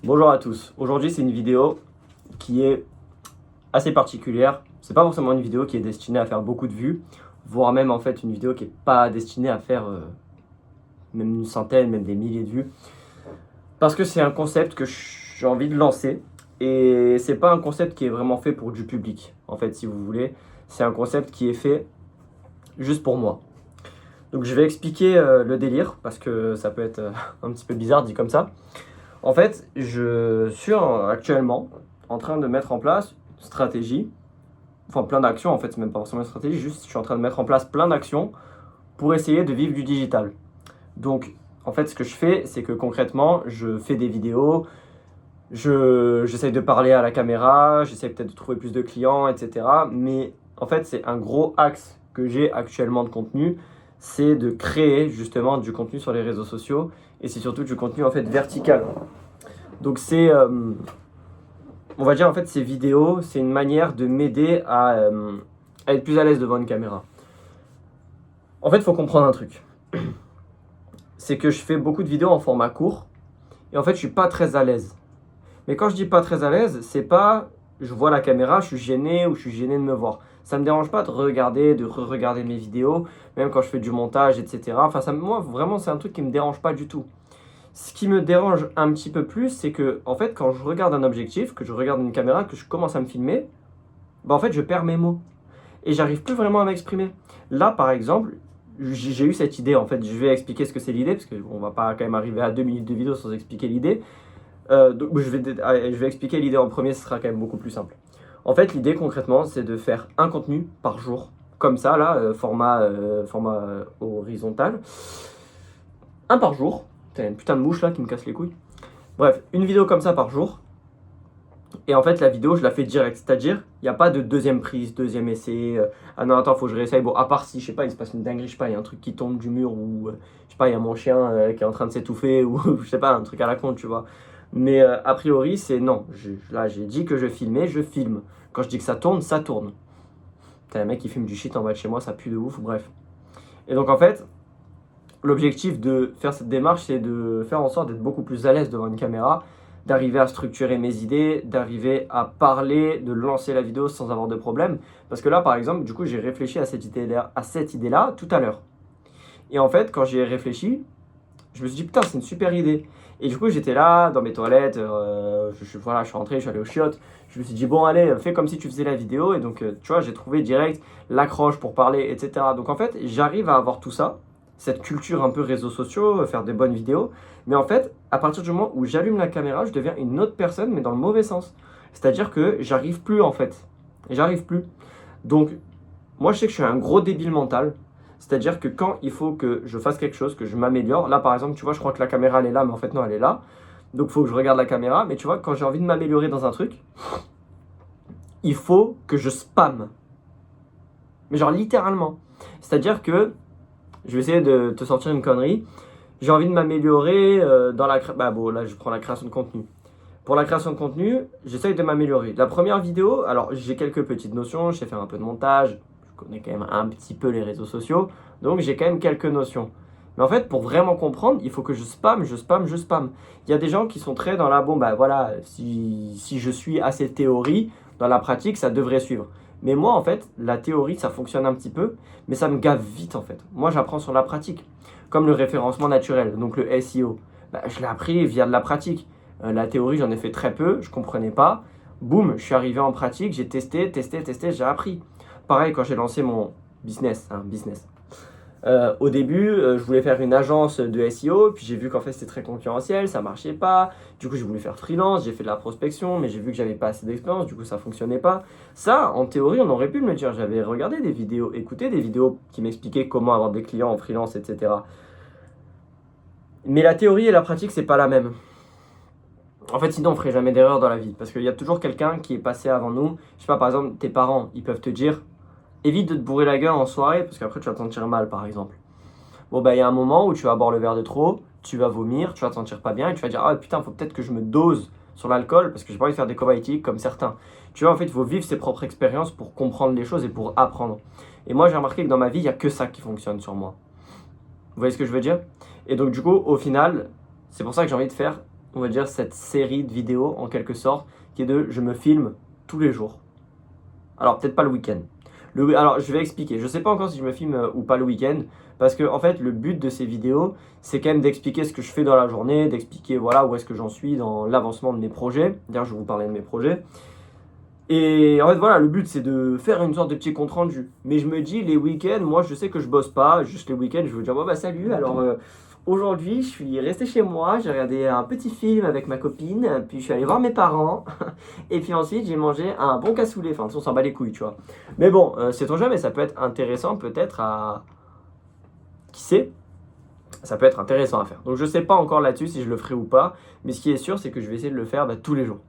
Bonjour à tous. Aujourd'hui, c'est une vidéo qui est assez particulière. C'est pas forcément une vidéo qui est destinée à faire beaucoup de vues, voire même en fait une vidéo qui est pas destinée à faire même une centaine, même des milliers de vues. Parce que c'est un concept que j'ai envie de lancer et c'est pas un concept qui est vraiment fait pour du public. En fait, si vous voulez, c'est un concept qui est fait juste pour moi. Donc je vais expliquer le délire parce que ça peut être un petit peu bizarre dit comme ça. En fait, je suis actuellement en train de mettre en place une stratégie, enfin plein d'actions, en fait, c'est même pas forcément une stratégie, juste je suis en train de mettre en place plein d'actions pour essayer de vivre du digital. Donc, en fait, ce que je fais, c'est que concrètement, je fais des vidéos, j'essaye de parler à la caméra, j'essaie peut-être de trouver plus de clients, etc. Mais en fait, c'est un gros axe que j'ai actuellement de contenu, c'est de créer justement du contenu sur les réseaux sociaux et c'est surtout du contenu en fait vertical. Donc c'est, on va dire en fait ces vidéos, c'est une manière de m'aider à être plus à l'aise devant une caméra. En fait, il faut comprendre un truc. C'est que je fais beaucoup de vidéos en format court et en fait, je suis pas très à l'aise. Mais quand je dis pas très à l'aise, c'est pas je vois la caméra, je suis gêné ou je suis gêné de me voir. Ça me dérange pas de regarder, de re-regarder mes vidéos, même quand je fais du montage, etc. Enfin, moi, vraiment, c'est un truc qui me dérange pas du tout. Ce qui me dérange un petit peu plus, c'est que, en fait, quand je regarde un objectif, que je regarde une caméra, que je commence à me filmer, bah, en fait, je perds mes mots. Et j'arrive plus vraiment à m'exprimer. Là, par exemple, j'ai eu cette idée, en fait, je vais expliquer ce que c'est l'idée, parce qu'on va pas quand même arriver à 2 minutes de vidéo sans expliquer l'idée. Donc, je vais expliquer l'idée en premier, ce sera quand même beaucoup plus simple. En fait, l'idée, concrètement, c'est de faire un contenu par jour, comme ça, là, format horizontal. Un par jour. T'as une putain de mouche là qui me casse les couilles. Bref, une vidéo comme ça par jour. Et en fait, la vidéo, je la fais direct. C'est-à-dire, il n'y a pas de deuxième prise, deuxième essai. Ah non, attends, faut que je réessaye. Bon, à part si, je sais pas, il se passe une dinguerie, je sais pas, il y a un truc qui tombe du mur ou, je sais pas, il y a mon chien qui est en train de s'étouffer ou, je sais pas, un truc à la con, tu vois. Mais a priori, c'est non. Là, j'ai dit que je filmais, je filme. Quand je dis que ça tourne, ça tourne. T'as un mec qui filme du shit en bas de chez moi, ça pue de ouf, bref. Et donc, en fait, l'objectif de faire cette démarche, c'est de faire en sorte d'être beaucoup plus à l'aise devant une caméra, d'arriver à structurer mes idées, d'arriver à parler, de lancer la vidéo sans avoir de problème. Parce que là, par exemple, du coup, j'ai réfléchi à cette idée-là tout à l'heure. Et en fait, quand j'y ai réfléchi, je me suis dit, putain, c'est une super idée. Et du coup, j'étais là, dans mes toilettes, voilà, je suis rentré, je suis allé aux chiottes. Je me suis dit, bon, allez, fais comme si tu faisais la vidéo. Et donc, tu vois, j'ai trouvé direct l'accroche pour parler, etc. Donc, en fait, j'arrive à avoir tout ça, cette culture un peu réseaux sociaux, faire des bonnes vidéos. Mais en fait, à partir du moment où j'allume la caméra, je deviens une autre personne, mais dans le mauvais sens. C'est-à-dire que j'arrive plus, en fait. J'arrive plus. Donc, moi, je sais que je suis un gros débile mental. C'est-à-dire que quand il faut que je fasse quelque chose, que je m'améliore, là par exemple, tu vois, je crois que la caméra elle est là, mais en fait non, elle est là. Donc il faut que je regarde la caméra. Mais tu vois, quand j'ai envie de m'améliorer dans un truc, il faut que je spamme. Mais genre littéralement. C'est-à-dire que, je vais essayer de te sortir une connerie, j'ai envie de m'améliorer dans la création. Bah bon, là je prends la création de contenu. Pour la création de contenu, j'essaye de m'améliorer. La première vidéo, alors j'ai quelques petites notions, je sais faire un peu de montage, je connais quand même un petit peu les réseaux sociaux, donc j'ai quand même quelques notions. Mais en fait, pour vraiment comprendre, il faut que je spamme. Il y a des gens qui sont très dans la, bon bah voilà, si je suis assez théorie, dans la pratique, ça devrait suivre. Mais moi, en fait, la théorie, ça fonctionne un petit peu, mais ça me gave vite, en fait. Moi, j'apprends sur la pratique, comme le référencement naturel, donc le SEO. Bah, je l'ai appris via de la pratique. La théorie, j'en ai fait très peu, je comprenais pas. Boum, je suis arrivé en pratique, j'ai testé, j'ai appris. Pareil, quand j'ai lancé mon business. Au début, je voulais faire une agence de SEO, puis j'ai vu qu'en fait c'était très concurrentiel, ça marchait pas. Du coup, j'ai voulu faire freelance, j'ai fait de la prospection, mais j'ai vu que j'avais pas assez d'expérience, du coup ça fonctionnait pas. Ça, en théorie, on aurait pu me le dire. J'avais regardé des vidéos, écouté des vidéos qui m'expliquaient comment avoir des clients en freelance, etc. Mais la théorie et la pratique, c'est pas la même. En fait, sinon, on ferait jamais d'erreur dans la vie. Parce qu'il y a toujours quelqu'un qui est passé avant nous. Je sais pas, par exemple, tes parents, ils peuvent te dire évite de te bourrer la gueule en soirée parce qu'après, tu vas te sentir mal, par exemple. Bon, bah, il y a un moment où tu vas boire le verre de trop, tu vas vomir, tu vas te sentir pas bien et tu vas dire ah putain, faut peut-être que je me dose sur l'alcool parce que j'ai pas envie de faire des comas éthiques comme certains. Tu vois, en fait, il faut vivre ses propres expériences pour comprendre les choses et pour apprendre. Et moi, j'ai remarqué que dans ma vie, il y a que ça qui fonctionne sur moi. Vous voyez ce que je veux dire? Et donc, du coup, au final, c'est pour ça que j'ai envie de faire on va dire, cette série de vidéos en quelque sorte, qui est de je me filme tous les jours. Alors peut-être pas le week-end. Alors je vais expliquer, je sais pas encore si je me filme ou pas le week-end, parce que en fait le but de ces vidéos, c'est quand même d'expliquer ce que je fais dans la journée, d'expliquer voilà où est-ce que j'en suis dans l'avancement de mes projets. D'ailleurs je vais vous parler de mes projets. Et en fait voilà, le but c'est de faire une sorte de petit compte rendu. Mais je me dis les week-ends, moi je sais que je bosse pas, juste les week-ends je vais vous dire bah salut, alors aujourd'hui je suis resté chez moi, j'ai regardé un petit film avec ma copine, puis je suis allé voir mes parents, et puis ensuite j'ai mangé un bon cassoulet, enfin de toute façon on s'en bat les couilles tu vois. Mais bon, sait-on jamais, ça peut être intéressant peut-être à... Qui sait? Ça peut être intéressant à faire. Donc je sais pas encore là-dessus si je le ferai ou pas, mais ce qui est sûr c'est que je vais essayer de le faire tous les jours.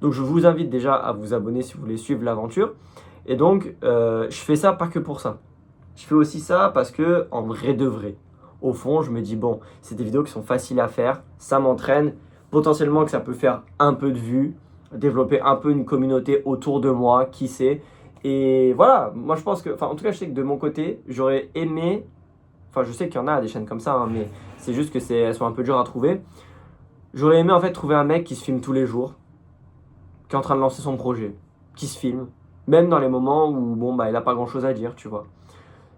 Donc je vous invite déjà à vous abonner si vous voulez suivre l'aventure. Et donc je fais ça pas que pour ça. Je fais aussi ça parce que en vrai de vrai, au fond je me dis bon, c'est des vidéos qui sont faciles à faire, ça m'entraîne, potentiellement que ça peut faire un peu de vues, développer un peu une communauté autour de moi, qui sait. Et voilà, moi je pense que, enfin en tout cas je sais que de mon côté, j'aurais aimé, enfin je sais qu'il y en a des chaînes comme ça, hein, mais c'est juste que elles sont un peu dures à trouver. J'aurais aimé en fait trouver un mec qui se filme tous les jours, qui est en train de lancer son projet, qui se filme, même dans les moments où bon bah il a pas grand chose à dire, tu vois.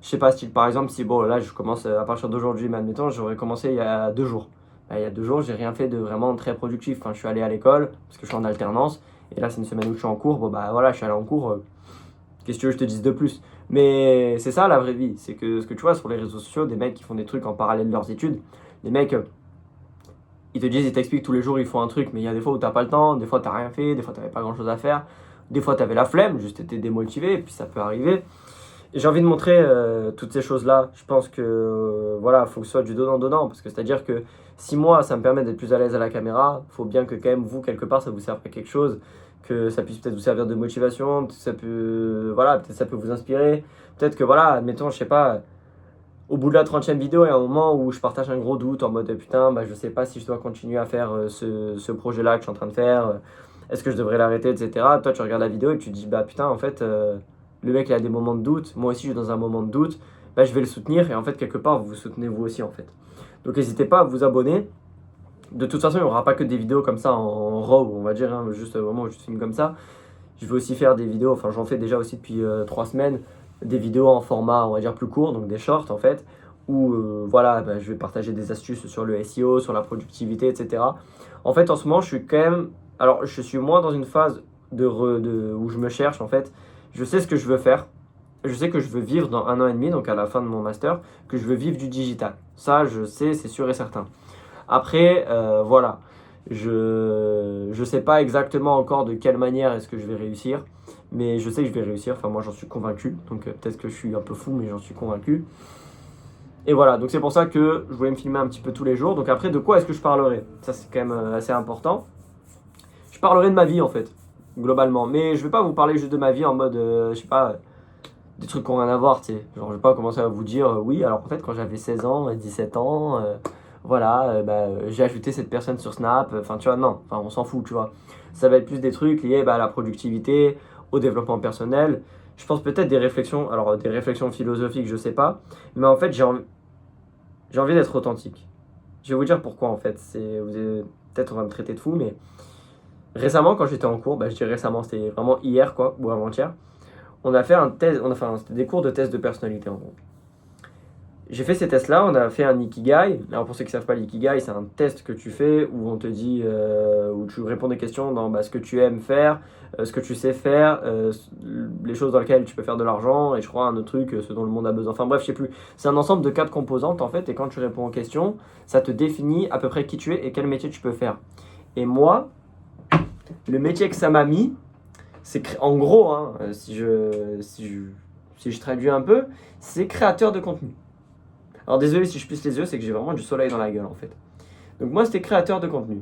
Je sais pas, style par exemple, si bon là je commence à partir d'aujourd'hui, mais admettons, j'aurais commencé il y a 2 jours. Il y a 2 jours, j'ai rien fait de vraiment très productif. Enfin, je suis allé à l'école parce que je suis en alternance. Et là, c'est une semaine où je suis en cours. Bon, bah voilà, je suis allé en cours. Qu'est-ce que tu veux que je te dise de plus? Mais c'est ça la vraie vie. C'est que ce que tu vois sur les réseaux sociaux, des mecs qui font des trucs en parallèle de leurs études, des mecs, ils te disent, ils t'expliquent tous les jours, ils font un truc, mais il y a des fois où t'as pas le temps, des fois t'as rien fait, des fois t'avais pas grand chose à faire, des fois t'avais la flemme, juste été démotivé, et puis ça peut arriver. Et j'ai envie de montrer toutes ces choses-là. Je pense que voilà, faut que ce soit du donnant-donnant, parce que c'est-à-dire que si moi, ça me permet d'être plus à l'aise à la caméra, faut bien que quand même vous, quelque part, ça vous serve à quelque chose, que ça puisse peut-être vous servir de motivation, peut-être ça peut, voilà, peut-être ça peut vous inspirer, peut-être que voilà, admettons, je sais pas, au bout de la 30e vidéo, il y a un moment où je partage un gros doute en mode putain, bah, je sais pas si je dois continuer à faire ce projet-là que je suis en train de faire, est-ce que je devrais l'arrêter, etc. Toi, tu regardes la vidéo et tu te dis, bah putain, en fait, le mec il a des moments de doute, moi aussi je suis dans un moment de doute, bah, je vais le soutenir et en fait, quelque part, vous vous soutenez vous aussi en fait. Donc, n'hésitez pas à vous abonner. De toute façon, il n'y aura pas que des vidéos comme ça en raw, on va dire, hein, juste vraiment, je filme comme ça. Je vais aussi faire des vidéos, enfin, j'en fais déjà aussi depuis 3 semaines, des vidéos en format, on va dire, plus court, donc des shorts en fait, où voilà, bah, je vais partager des astuces sur le SEO, sur la productivité, etc. En fait, en ce moment, je suis quand même, alors, je suis moins dans une phase où je me cherche en fait. Je sais ce que je veux faire. Je sais que je veux vivre dans 1 an et demi, donc à la fin de mon master, que je veux vivre du digital. Ça, je sais, c'est sûr et certain. Après, voilà, je sais pas exactement encore de quelle manière est-ce que je vais réussir, mais je sais que je vais réussir. Enfin, moi, j'en suis convaincu. Donc, peut-être que je suis un peu fou, mais j'en suis convaincu. Et voilà, donc c'est pour ça que je voulais me filmer un petit peu tous les jours. Donc après, de quoi est-ce que je parlerai? Ça, c'est quand même assez important. Je parlerai de ma vie, en fait, globalement. Mais je vais pas vous parler juste de ma vie en mode, je sais pas, des trucs qui n'ont rien à voir, tu sais. Genre, je vais pas commencer à vous dire, oui, alors en fait, quand j'avais 16 ans, 17 ans, voilà, j'ai ajouté cette personne sur Snap. Enfin, tu vois, non, enfin, on s'en fout, tu vois. Ça va être plus des trucs liés à la productivité, au développement personnel. Je pense peut-être des réflexions, alors des réflexions philosophiques, je sais pas. Mais en fait, j'ai envie d'être authentique. Je vais vous dire pourquoi, en fait. Peut-être on va me traiter de fou, mais récemment, quand j'étais en cours, je dis récemment, c'était vraiment hier, quoi, ou avant-hier, on a fait un test, c'était des cours de test de personnalité, en gros. J'ai fait ces tests-là, on a fait un Ikigai. Alors pour ceux qui ne savent pas, l'Ikigai, c'est un test que tu fais où on te dit, où tu réponds des questions dans ce que tu aimes faire, ce que tu sais faire, les choses dans lesquelles tu peux faire de l'argent, et je crois un autre truc, ce dont le monde a besoin. Enfin bref, je sais plus. C'est un ensemble de 4 composantes en fait, et quand tu réponds aux questions, ça te définit à peu près qui tu es et quel métier tu peux faire. Et moi, le métier que ça m'a mis, c'est en gros, hein, si je traduis un peu, c'est créateur de contenu. Alors désolé si je plisse les yeux, c'est que j'ai vraiment du soleil dans la gueule en fait. Donc moi c'était créateur de contenu.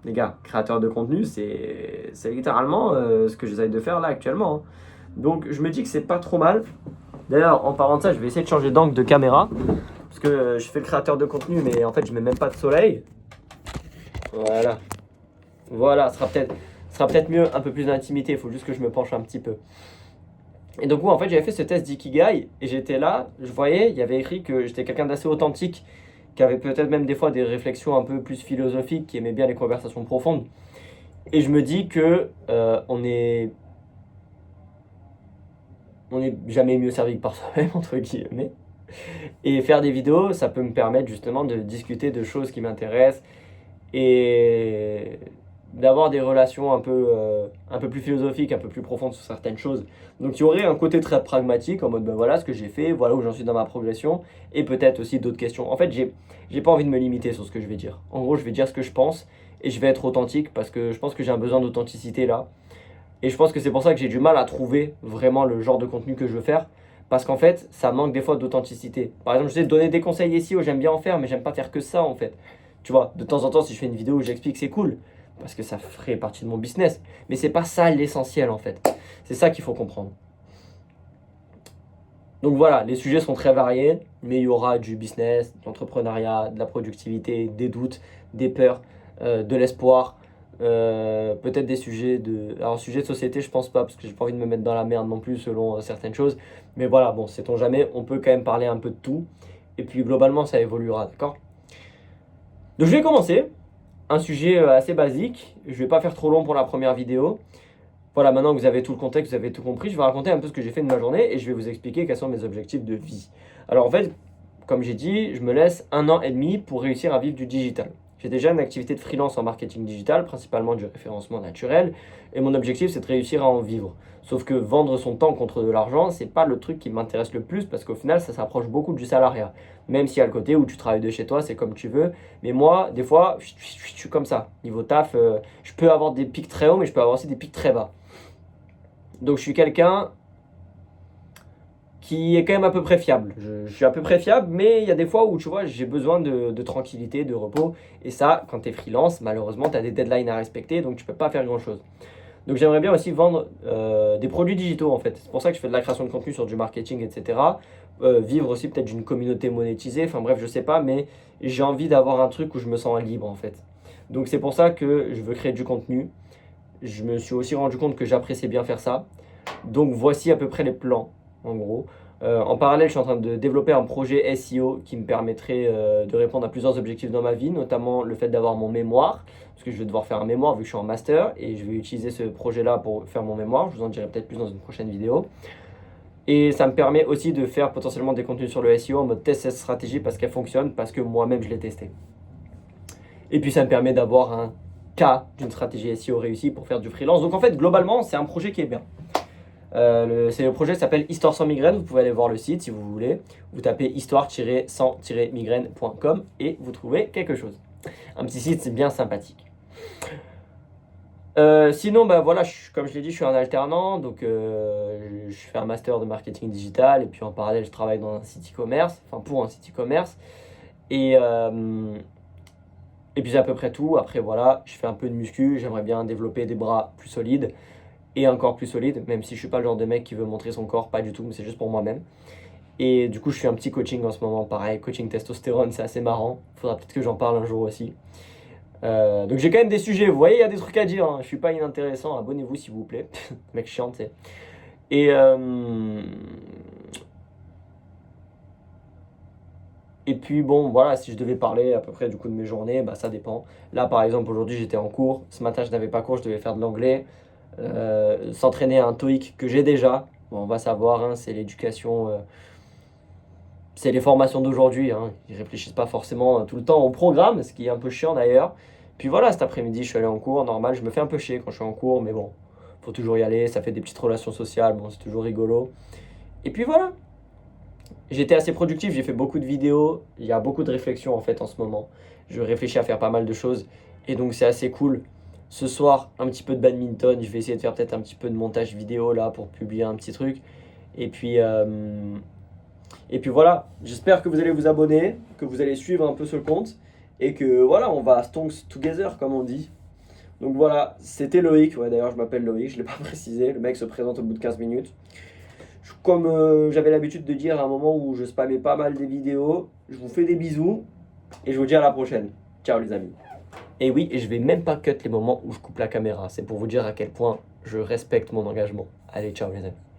Les gars, créateur de contenu, c'est littéralement ce que j'essaye de faire là actuellement. Hein. Donc je me dis que c'est pas trop mal. D'ailleurs, en parlant de ça, je vais essayer de changer d'angle de caméra. Parce que je fais le créateur de contenu, mais en fait je mets même pas de soleil. Voilà. Voilà, ce sera peut-être mieux, un peu plus d'intimité, il faut juste que je me penche un petit peu. Et donc, en fait, j'avais fait ce test d'Ikigai et j'étais là, je voyais, il y avait écrit que j'étais quelqu'un d'assez authentique qui avaient peut-être même des fois des réflexions un peu plus philosophiques, qui aimaient bien les conversations profondes. Et je me dis que on n'est jamais mieux servi que par soi-même, entre guillemets. Et faire des vidéos, ça peut me permettre justement de discuter de choses qui m'intéressent et d'avoir des relations un peu plus philosophiques, un peu plus profondes sur certaines choses. Donc il y aurait un côté très pragmatique, en mode ben voilà ce que j'ai fait, voilà où j'en suis dans ma progression, et peut-être aussi d'autres questions. En fait, j'ai pas envie de me limiter sur ce que je vais dire. En gros, je vais dire ce que je pense, et je vais être authentique, parce que je pense que j'ai un besoin d'authenticité là. Et je pense que c'est pour ça que j'ai du mal à trouver vraiment le genre de contenu que je veux faire. Parce qu'en fait, ça manque des fois d'authenticité. Par exemple, je sais donner des conseils SEO, j'aime bien en faire, mais j'aime pas faire que ça en fait. Tu vois, de temps en temps, si je fais une vidéo où j'explique, c'est cool. Parce que ça ferait partie de mon business. Mais c'est pas ça l'essentiel en fait. C'est ça qu'il faut comprendre. Donc voilà, les sujets sont très variés, mais il y aura du business, de l'entrepreneuriat, de la productivité, des doutes, des peurs, de l'espoir, peut-être des sujets de... Alors sujet de société, je pense pas, parce que j'ai pas envie de me mettre dans la merde non plus selon certaines choses. Mais voilà, bon, sait-on jamais, on peut quand même parler un peu de tout. Et puis globalement, ça évoluera, d'accord? Donc je vais commencer. Un sujet assez basique. Je vais pas faire trop long pour la première vidéo. Voilà, maintenant que vous avez tout le contexte, vous avez tout compris, je vais raconter un peu ce que j'ai fait de ma journée et je vais vous expliquer quels sont mes objectifs de vie. Alors en fait, comme j'ai dit, je me laisse 1 an et demi pour réussir à vivre du digital. J'ai déjà une activité de freelance en marketing digital, principalement du référencement naturel, et mon objectif c'est de réussir à en vivre. Sauf que vendre son temps contre de l'argent, c'est pas le truc qui m'intéresse le plus parce qu'au final ça s'approche beaucoup du salariat. Même si à le côté où tu travailles de chez toi, c'est comme tu veux. Mais moi, des fois, je suis comme ça. Niveau taf, je peux avoir des pics très hauts, mais je peux avoir aussi des pics très bas. Donc je suis quelqu'un qui est quand même à peu près fiable. Je suis à peu près fiable, mais il y a des fois où tu vois, j'ai besoin de tranquillité, de repos. Et ça, quand tu es freelance, malheureusement, tu as des deadlines à respecter, donc tu peux pas faire grand-chose. Donc j'aimerais bien aussi vendre des produits digitaux en fait. C'est pour ça que je fais de la création de contenu sur du marketing, etc. Vivre aussi peut-être d'une communauté monétisée, enfin bref, je sais pas, mais j'ai envie d'avoir un truc où je me sens libre en fait. Donc c'est pour ça que je veux créer du contenu. Je me suis aussi rendu compte que j'appréciais bien faire ça. Donc voici à peu près les plans, en gros. En parallèle, je suis en train de développer un projet SEO qui me permettrait de répondre à plusieurs objectifs dans ma vie, notamment le fait d'avoir mon mémoire, parce que je vais devoir faire un mémoire vu que je suis en master, et je vais utiliser ce projet-là pour faire mon mémoire. Je vous en dirai peut-être plus dans une prochaine vidéo. Et ça me permet aussi de faire potentiellement des contenus sur le SEO en mode test cette stratégie parce qu'elle fonctionne, parce que moi-même je l'ai testé. Et puis ça me permet d'avoir un cas d'une stratégie SEO réussie pour faire du freelance. Donc en fait, globalement, c'est un projet qui est bien. Le projet s'appelle Histoire sans migraine. Vous pouvez aller voir le site si vous voulez. Vous tapez histoire-sans-migraine.com et vous trouvez quelque chose. Un petit site, c'est bien sympathique. Sinon, bah voilà, comme je l'ai dit, je suis un alternant, donc je fais un master de marketing digital et puis en parallèle, je travaille dans un site e-commerce, enfin pour un site e-commerce. Et puis c'est à peu près tout. Après, voilà, je fais un peu de muscu, j'aimerais bien développer des bras plus solides et un corps plus solide, même si je suis pas le genre de mec qui veut montrer son corps, pas du tout, mais c'est juste pour moi-même. Et du coup, je fais un petit coaching en ce moment, pareil, coaching testostérone, c'est assez marrant. Faudra peut-être que j'en parle un jour aussi. Donc j'ai quand même des sujets, vous voyez, il y a des trucs à dire, hein. Je suis pas inintéressant, abonnez-vous s'il vous plaît. Mec chiant, tu sais. Et puis bon, voilà, si je devais parler à peu près du coup de mes journées, bah ça dépend. Là par exemple, aujourd'hui j'étais en cours, ce matin je n'avais pas cours, je devais faire de l'anglais. S'entraîner à un TOEIC que j'ai déjà. Bon, on va savoir, hein, c'est l'éducation, c'est les formations d'aujourd'hui. Hein. Ils réfléchissent pas forcément tout le temps au programme, ce qui est un peu chiant d'ailleurs. Puis voilà, cet après-midi, je suis allé en cours. Normal, je me fais un peu chier quand je suis en cours, mais bon, faut toujours y aller. Ça fait des petites relations sociales, bon, c'est toujours rigolo. Et puis voilà, j'étais assez productif, j'ai fait beaucoup de vidéos. Il y a beaucoup de réflexions en fait en ce moment. Je réfléchis à faire pas mal de choses. Et donc c'est assez cool. Ce soir, un petit peu de badminton. Je vais essayer de faire peut-être un petit peu de montage vidéo là pour publier un petit truc. Et puis voilà, j'espère que vous allez vous abonner, que vous allez suivre un peu ce compte. Et que voilà, on va stonks together comme on dit. Donc voilà, c'était Loïc. Ouais, d'ailleurs, je m'appelle Loïc, je ne l'ai pas précisé. Le mec se présente au bout de 15 minutes. Comme j'avais l'habitude de dire à un moment où je spammais pas mal des vidéos, je vous fais des bisous et je vous dis à la prochaine. Ciao les amis. Et oui, je vais même pas cut les moments où je coupe la caméra. C'est pour vous dire à quel point je respecte mon engagement. Allez, ciao les amis.